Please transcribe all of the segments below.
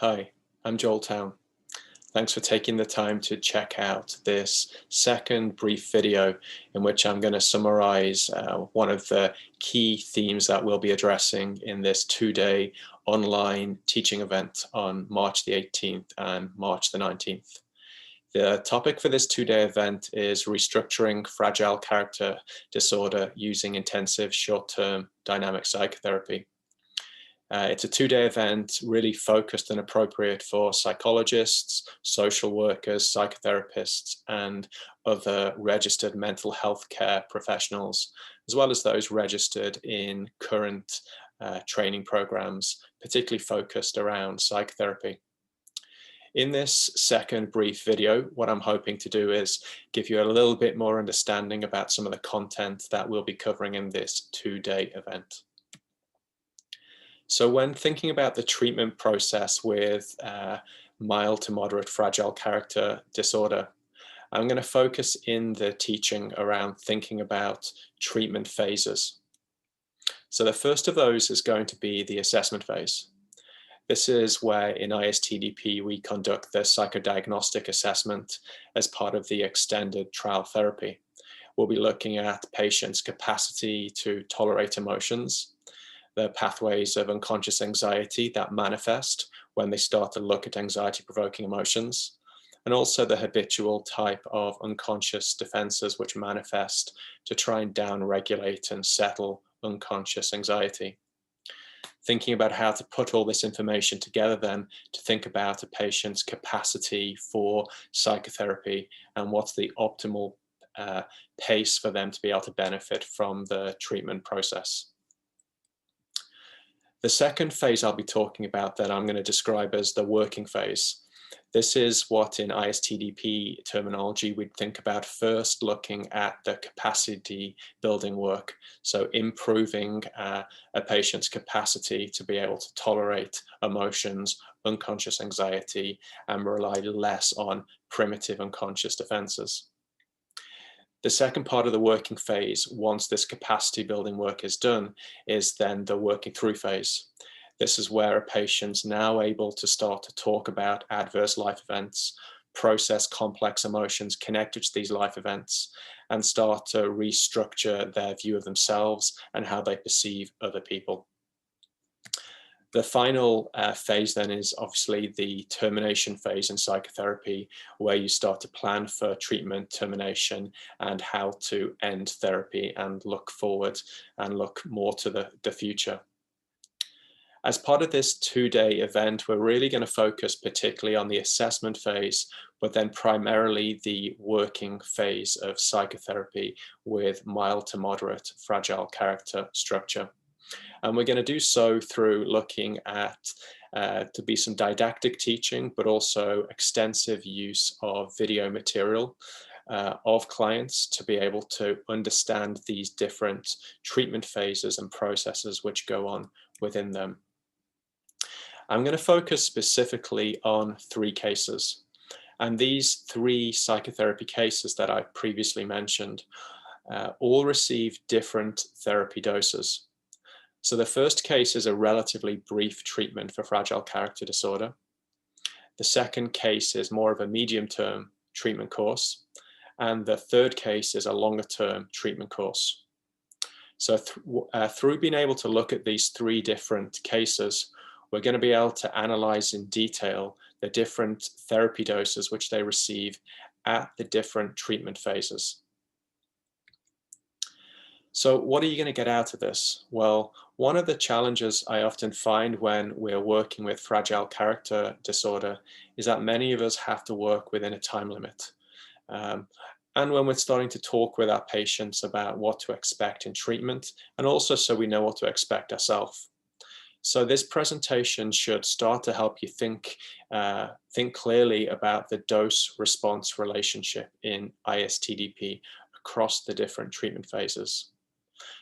Hi, I'm Joel Town. Thanks for taking the time to check out this second brief video in which I'm going to summarize one of the key themes that we'll be addressing in this two-day online teaching event on March the 18th and March the 19th. The topic for this two-day event is restructuring fragile character disorder using intensive short-term dynamic psychotherapy. It's a two-day event really focused and appropriate for psychologists, social workers, psychotherapists, and other registered mental health care professionals, as well as those registered in current training programs, particularly focused around psychotherapy. In this second brief video, what I'm hoping to do is give you a little bit more understanding about some of the content that we'll be covering in this two-day event. So when thinking about the treatment process with mild to moderate fragile character disorder, I'm going to focus in the teaching around thinking about treatment phases. So the first of those is going to be the assessment phase. This is where in ISTDP we conduct the psychodiagnostic assessment as part of the extended trial therapy. We'll be looking at patients' capacity to tolerate emotions, the pathways of unconscious anxiety that manifest when they start to look at anxiety-provoking emotions, and also the habitual type of unconscious defenses which manifest to try and down-regulate and settle unconscious anxiety. Thinking about how to put all this information together then to think about a patient's capacity for psychotherapy and what's the optimal pace for them to be able to benefit from the treatment process. The second phase I'll be talking about that I'm going to describe as the working phase. This is what in ISTDP terminology we'd think about first looking at the capacity building work. So improving a patient's capacity to be able to tolerate emotions, unconscious anxiety, and rely less on primitive unconscious defenses. The second part of the working phase, once this capacity building work is done, is then the working through phase. This is where a patient's now able to start to talk about adverse life events, process complex emotions connected to these life events, and start to restructure their view of themselves and how they perceive other people. The final phase then is obviously the termination phase in psychotherapy, where you start to plan for treatment termination and how to end therapy and look forward and look more to the future. As part of this two-day event, we're really going to focus particularly on the assessment phase, but then primarily the working phase of psychotherapy with mild to moderate fragile character structure. And we're going to do so through looking at to be some didactic teaching, but also extensive use of video material of clients to be able to understand these different treatment phases and processes which go on within them. I'm going to focus specifically on three cases. And these three psychotherapy cases that I previously mentioned all receive different therapy doses. So the first case is a relatively brief treatment for fragile character disorder. The second case is more of a medium-term treatment course. And the third case is a longer-term treatment course. So through being able to look at these three different cases, we're going to be able to analyze in detail the different therapy doses which they receive at the different treatment phases. So what are you going to get out of this? Well, one of the challenges I often find when we're working with fragile character disorder is that many of us have to work within a time limit. And when we're starting to talk with our patients about what to expect in treatment, and also so we know what to expect ourselves. So this presentation should start to help you think clearly about the dose-response relationship in ISTDP across the different treatment phases.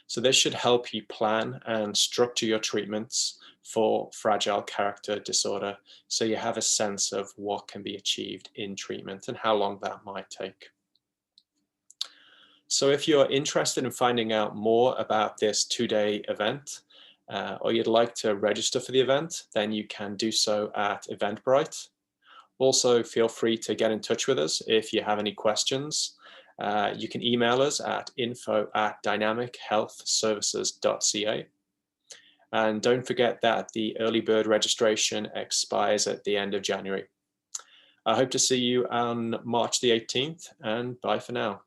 So this should help you plan and structure your treatments for fragile character disorder so you have a sense of what can be achieved in treatment and how long that might take. So if you're interested in finding out more about this two-day event, or you'd like to register for the event, then you can do so at Eventbrite. Also, feel free to get in touch with us if you have any questions. You can email us at info@dynamichealthservices.ca. And don't forget that the early bird registration expires at the end of January. I hope to see you on March the 18th, and bye for now.